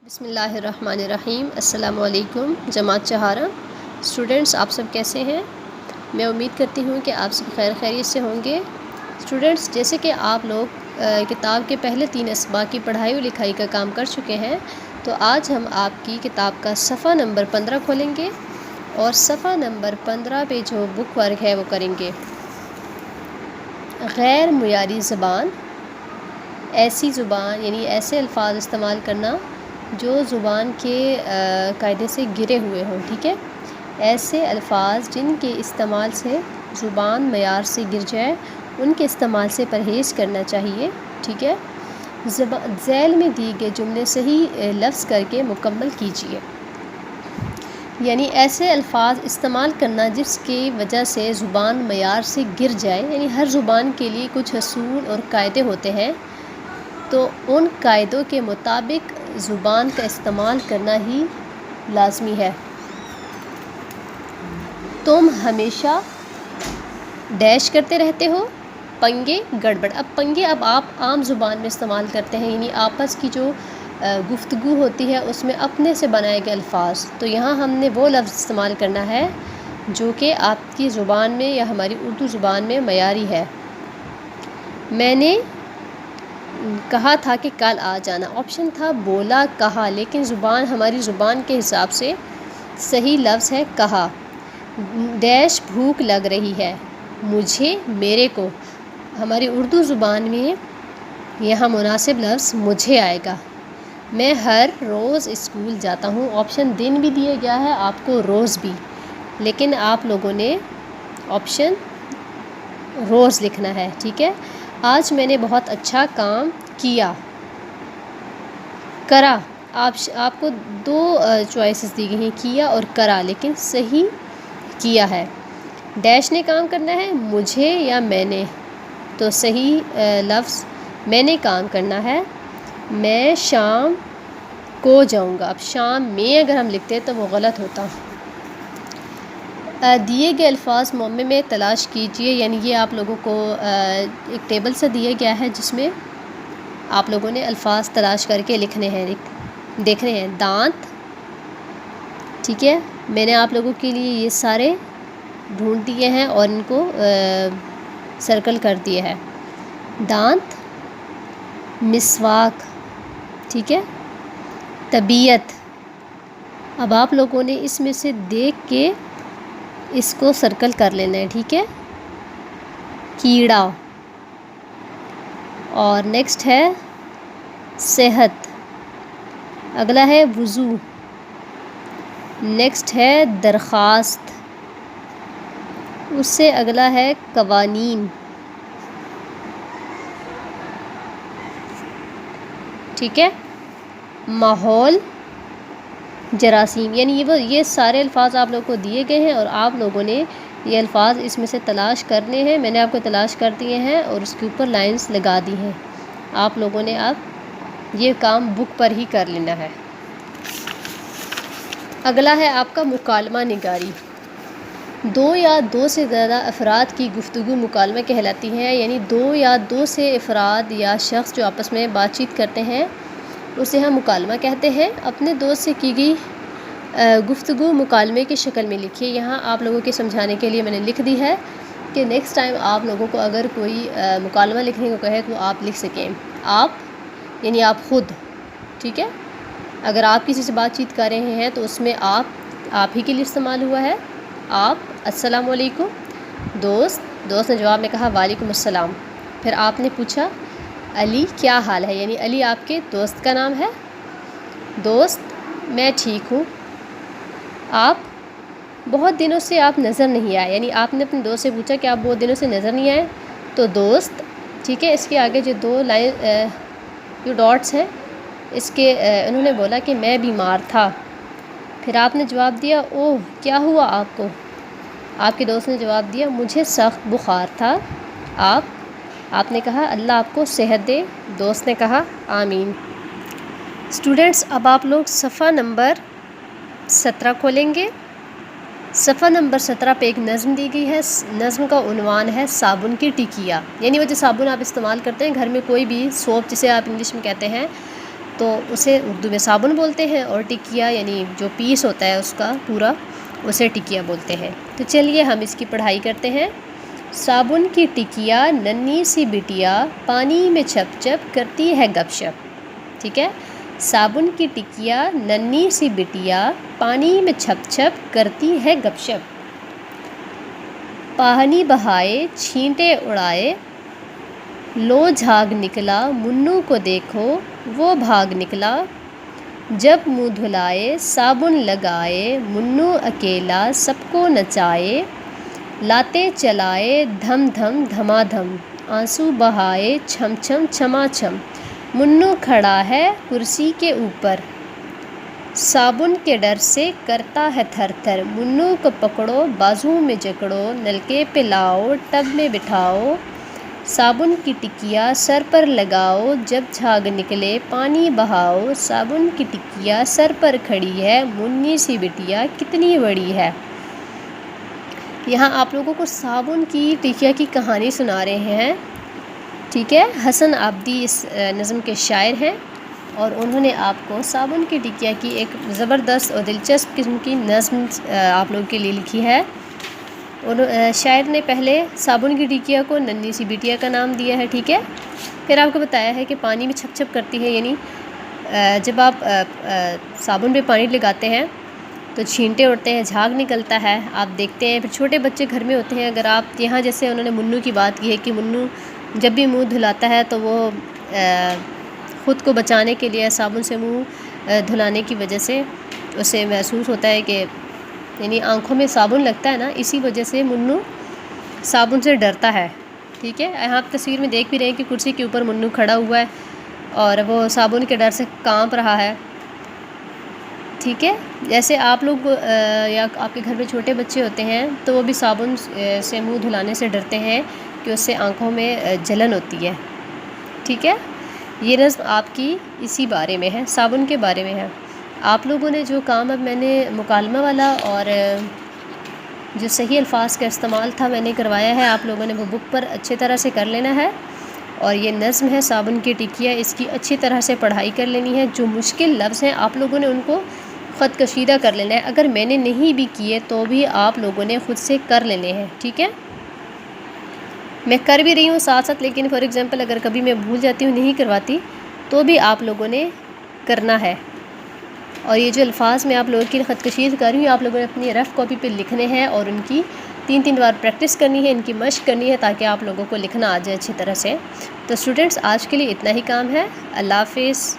بسم اللہ الرحمن الرحیم۔ السلام علیکم جماعت چہارم اسٹوڈنٹس، آپ سب کیسے ہیں؟ میں امید کرتی ہوں کہ آپ سب خیر خیریت سے ہوں گے۔ اسٹوڈنٹس، جیسے کہ آپ لوگ کتاب کے پہلے 3 اسباق کی پڑھائی و لکھائی کا کام کر چکے ہیں، تو آج ہم آپ کی کتاب کا صفحہ نمبر 15 کھولیں گے اور صفحہ نمبر 15 پہ جو بک ورک ہے وہ کریں گے۔ غیر معیاری زبان، ایسی زبان یعنی ایسے الفاظ استعمال کرنا جو زبان کے قاعدے سے گرے ہوئے ہوں، ٹھیک ہے؟ ایسے الفاظ جن کے استعمال سے زبان معیار سے گر جائے، ان کے استعمال سے پرہیز کرنا چاہیے، ٹھیک ہے؟ ذیل میں دی گئے جملے صحیح لفظ کر کے مکمل کیجیے۔ یعنی ایسے الفاظ استعمال کرنا جس کی وجہ سے زبان معیار سے گر جائے، یعنی ہر زبان کے لیے کچھ اصول اور قاعدے ہوتے ہیں، تو ان قاعدوں کے مطابق زبان کا استعمال کرنا ہی لازمی ہے۔ تم ہمیشہ ڈیش کرتے رہتے ہو، پنگے گڑبڑ۔ اب پنگے آپ عام زبان میں استعمال کرتے ہیں، یعنی آپس کی جو گفتگو ہوتی ہے اس میں اپنے سے بنائے گئے الفاظ، تو یہاں ہم نے وہ لفظ استعمال کرنا ہے جو کہ آپ کی زبان میں یا ہماری اردو زبان میں معیاری ہے۔ میں نے کہا تھا کہ کل آ جانا، آپشن تھا بولا کہا، لیکن ہماری زبان کے حساب سے صحیح لفظ ہے کہا۔ ڈیش بھوک لگ رہی ہے، مجھے میرے کو، ہماری اردو زبان میں یہاں مناسب لفظ مجھے آئے گا۔ میں ہر روز اسکول جاتا ہوں، آپشن دن بھی دیا گیا ہے آپ کو، روز بھی، لیکن آپ لوگوں نے آپشن روز لکھنا ہے، ٹھیک ہے؟ آج میں نے بہت اچھا کام کیا۔ کرا، آپ کو 2 چوائسز دی گئی ہیں، کیا اور کرا، لیکن صحیح کیا ہے۔ ڈیش نے کام کرنا ہے، مجھے یا میں نے، تو صحیح لفظ میں نے کام کرنا ہے۔ میں شام کو جاؤں گا، اب شام میں اگر ہم لکھتے تو وہ غلط ہوتا۔ دیے گئے الفاظ معمے میں تلاش کیجئے، یعنی یہ آپ لوگوں کو ایک ٹیبل سے دیا گیا ہے جس میں آپ لوگوں نے الفاظ تلاش کر کے لکھنے ہیں، دیکھنے ہیں۔ دانت، ٹھیک ہے؟ میں نے آپ لوگوں کے لیے یہ سارے ڈھونڈ دیے ہیں اور ان کو سرکل کر دیا ہے۔ دانت، مسواک، ٹھیک ہے؟ طبیعت، اب آپ لوگوں نے اس میں سے دیکھ کے اس کو سرکل کر لینا ہے، ٹھیک ہے؟ کیڑا، اور نیکسٹ ہے صحت، اگلا ہے وضو، نیکسٹ ہے درخواست، اس سے اگلا ہے قوانین، ٹھیک ہے؟ ماحول، جراثیم، یعنی یہ سارے الفاظ آپ لوگوں کو دیے گئے ہیں اور آپ لوگوں نے یہ الفاظ اس میں سے تلاش کرنے ہیں۔ میں نے آپ کو تلاش کر دیے ہیں اور اس کے اوپر لائنز لگا دی ہیں، آپ لوگوں نے اب یہ کام بک پر ہی کر لینا ہے۔ اگلا ہے آپ کا مکالمہ نگاری۔ 2 یا 2 سے زیادہ افراد کی گفتگو مکالمہ کہلاتی ہے، یعنی 2 یا 2 سے افراد یا شخص جو آپس میں بات چیت کرتے ہیں اسے ہم مکالمہ کہتے ہیں۔ اپنے دوست سے کی گئی گفتگو مکالمے کی شکل میں لکھیے۔ یہاں آپ لوگوں کے سمجھانے کے لیے میں نے لکھ دی ہے کہ نیکسٹ ٹائم آپ لوگوں کو اگر کوئی مکالمہ لکھنے کو کہے تو آپ لکھ سکیں۔ آپ یعنی آپ خود، ٹھیک ہے؟ اگر آپ کسی سے بات چیت کر رہے ہیں تو اس میں آپ ہی کے لیے استعمال ہوا ہے۔ آپ، السلام علیکم، دوست نے جواب میں کہا وعلیکم السلام۔ پھر آپ نے پوچھا علی کیا حال ہے، یعنی علی آپ کے دوست کا نام ہے۔ دوست، میں ٹھیک ہوں۔ آپ، بہت دنوں سے آپ نظر نہیں آئے، یعنی آپ نے اپنے دوست سے پوچھا کہ آپ بہت دنوں سے نظر نہیں آئے، تو دوست، ٹھیک ہے؟ اس کے آگے جو 2 لائن جو ڈاٹس ہیں، اس کے انہوں نے بولا کہ میں بیمار تھا۔ پھر آپ نے جواب دیا اوہ کیا ہوا آپ کو؟ آپ کے دوست نے جواب دیا مجھے سخت بخار تھا۔ آپ نے کہا اللہ آپ کو صحت دے، دوست نے کہا آمین۔ اسٹوڈنٹس، اب آپ لوگ صفحہ نمبر 17 کھولیں گے۔ صفحہ نمبر 17 پہ ایک نظم دی گئی ہے، نظم کا عنوان ہے صابن کی ٹکیا، یعنی وہ جو صابن آپ استعمال کرتے ہیں گھر میں، کوئی بھی سوپ جسے آپ انگلش میں کہتے ہیں، تو اسے اردو میں صابن بولتے ہیں، اور ٹکیا یعنی جو پیس ہوتا ہے اس کا پورا، اسے ٹکیا بولتے ہیں۔ تو چلیے ہم اس کی پڑھائی کرتے ہیں۔ صابن کی ٹکیا ننھی سی بٹیا، پانی میں چھپ چھپ کرتی ہے گپ شپ۔ ٹھیک ہے، صابن کی ٹکیا ننھی سی بٹیا، پانی میں چھپ چھپ کرتی ہے گپ شپ۔ پانی بہائے چھینٹے اڑائے، لو جھاگ نکلا منو کو دیکھو وہ بھاگ نکلا۔ جب منہ دھلائے صابن لگائے، منو اکیلا سب کو نچائے۔ لاتے چلائے دھم دھم دھما دھم، آنسو بہائے چھم چھم چھما چھم۔ منو کھڑا ہے کرسی کے اوپر، صابن کے ڈر سے کرتا ہے تھر تھر۔ منو کو پکڑو بازو میں جکڑو، نلکے پہ لاؤ ٹب میں بٹھاؤ۔ صابن کی ٹکیا سر پر لگاؤ، جب جھاگ نکلے پانی بہاؤ۔ صابن کی ٹکیا سر پر کھڑی ہے، منی سی بٹیا کتنی بڑی ہے۔ یہاں آپ لوگوں کو صابن کی ٹکیا کی کہانی سنا رہے ہیں۔ ٹھیک ہے، حسن عابدی اس نظم کے شاعر ہیں، اور انہوں نے آپ کو صابن کی ٹکیا کی ایک زبردست اور دلچسپ قسم کی نظم آپ لوگوں کے لیے لکھی ہے۔ شاعر نے پہلے صابن کی ٹکیا کو ننھی سی بٹیا کا نام دیا ہے، ٹھیک ہے، پھر آپ کو بتایا ہے کہ پانی میں چھپ چھپ کرتی ہے، یعنی جب آپ صابن پہ پانی لگاتے ہیں تو چھینٹے اڑتے ہیں، جھاگ نکلتا ہے، آپ دیکھتے ہیں۔ پھر چھوٹے بچے گھر میں ہوتے ہیں، اگر آپ یہاں جیسے انہوں نے منو کی بات کی ہے کہ منو جب بھی منہ دھلاتا ہے تو وہ خود کو بچانے کے لیے صابن سے منہ دھلانے کی وجہ سے اسے محسوس ہوتا ہے کہ یعنی آنکھوں میں صابن لگتا ہے نا، اسی وجہ سے منو صابن سے ڈرتا ہے۔ ٹھیک ہے، یہاں آپ تصویر میں دیکھ بھی رہے ہیں کہ کرسی کے اوپر منو کھڑا ہوا ہے اور وہ صابن کے ڈر سے کانپ رہا ہے۔ ٹھیک ہے، جیسے آپ لوگ یا آپ کے گھر میں چھوٹے بچے ہوتے ہیں تو وہ بھی صابن سے منہ دھلانے سے ڈرتے ہیں کہ اس سے آنکھوں میں جلن ہوتی ہے۔ ٹھیک ہے، یہ نظم آپ کی اسی بارے میں ہے، صابن کے بارے میں ہے۔ آپ لوگوں نے جو کام اب میں نے مکالمہ والا اور جو صحیح الفاظ کا استعمال تھا میں نے کروایا ہے، آپ لوگوں نے وہ بک پر اچھے طرح سے کر لینا ہے، اور یہ نظم ہے صابن کی ٹکیا، اس کی اچھی طرح سے پڑھائی کر لینی ہے۔ جو مشکل لفظ ہیں آپ لوگوں نے ان کو خط کشیدہ کر لینا ہے، اگر میں نے نہیں بھی کیے تو بھی آپ لوگوں نے خود سے کر لینے ہیں۔ ٹھیک ہے، میں کر بھی رہی ہوں ساتھ ساتھ، لیکن فار ایگزامپل اگر کبھی میں بھول جاتی ہوں نہیں کرواتی تو بھی آپ لوگوں نے کرنا ہے۔ اور یہ جو الفاظ میں آپ لوگوں کی خط کشید کر رہی ہوں، آپ لوگوں نے اپنی رف کاپی پہ لکھنے ہیں اور ان کی 3 بار پریکٹس کرنی ہے، ان کی مشق کرنی ہے تاکہ آپ لوگوں کو لکھنا آ جائے اچھی طرح سے۔ تو اسٹوڈنٹس آج کے لیے اتنا ہی کام ہے۔ اللہ حافظ۔